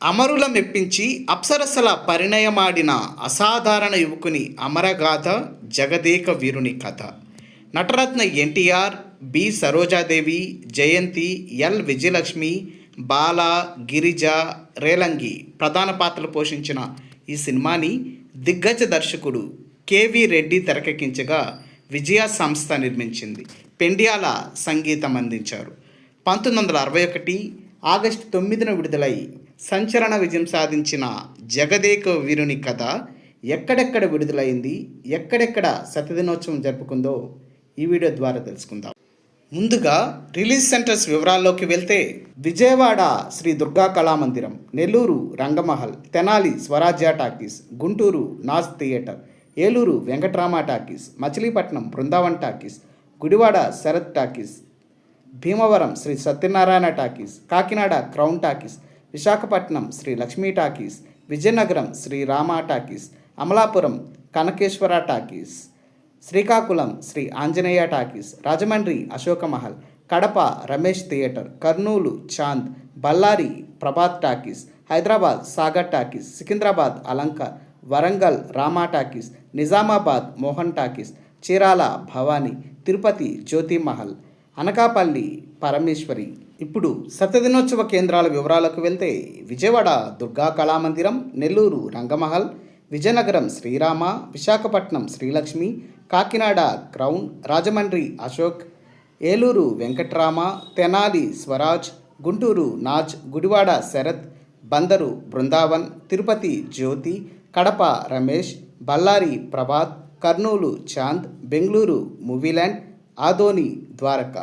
అమరుల మెప్పించి అప్సరసల పరిణయమాడిన అసాధారణ యువకుని అమరగాథ జగదేక వీరుని కథ. నటరత్న ఎన్టీఆర్, బి సరోజాదేవి, జయంతి, ఎల్ విజయలక్ష్మి, బాల, గిరిజ, రేలంగి ప్రధాన పాత్రలు పోషించిన ఈ సినిమాని దిగ్గజ దర్శకుడు కెవి రెడ్డి తెరకెక్కించగా విజయ సంస్థ నిర్మించింది. పెండ్యాల సంగీతం అందించారు. 1961 ఆగస్టు 9న విడుదలై సంచలన విజయం సాధించిన జగదేక వీరుని కథ ఎక్కడెక్కడ విడుదలైంది, ఎక్కడెక్కడ శతదినోత్సవం జరుపుకుందో ఈ వీడియో ద్వారా తెలుసుకుందాం. ముందుగా రిలీజ్ సెంటర్స్ వివరాల్లోకి వెళ్తే Vijayawada Shri Durga Kalamandiram, Nellore Rangamahal, Tenali Swarajya talkies, Guntur Naz theatre, Eluru Venkatrama talkies, Machilipatnam Brindavan talkies, Gudivada Sarath talkies, Bhimavaram Sri Satyanarayana talkies, Kakinada crown talkies, Visakhapatnam Sri Lakshmi talkies, Vizianagaram Sri Rama talkies, Amalapuram Kanakeswara talkies, Srikakulam Sri Anjaneya talkies, Rajahmundry Ashokamahal, Kadapa Ramesh theatre, Kurnool Chand, Bellary Prabhat talkies, Hyderabad Sagar talkies, Secunderabad Alankar, Warangal Rama talkies, Nizamabad Mohan talkies, Chirala Bhavani, Tirupati Jyothi Mahal, Anakapalli Parameswari. ఇప్పుడు శతదినోత్సవ కేంద్రాల వివరాలకు వెళ్తే విజయవాడ దుర్గా కళామందిరం, నెల్లూరు రంగమహల్, విజయనగరం శ్రీరామ, విశాఖపట్నం శ్రీలక్ష్మి, కాకినాడ క్రౌన్, రాజమండ్రి అశోక్, ఏలూరు వెంకట్రామ, తెనాలి స్వరాజ్, గుంటూరు నాజ్, గుడివాడ శరత్, బందరు బృందావన్, తిరుపతి జ్యోతి, కడప రమేష్, బళ్ళారి ప్రభాత్, కర్నూలు చాంద్, బెంగళూరు మూవీల్యాండ్, ఆదోని ద్వారక.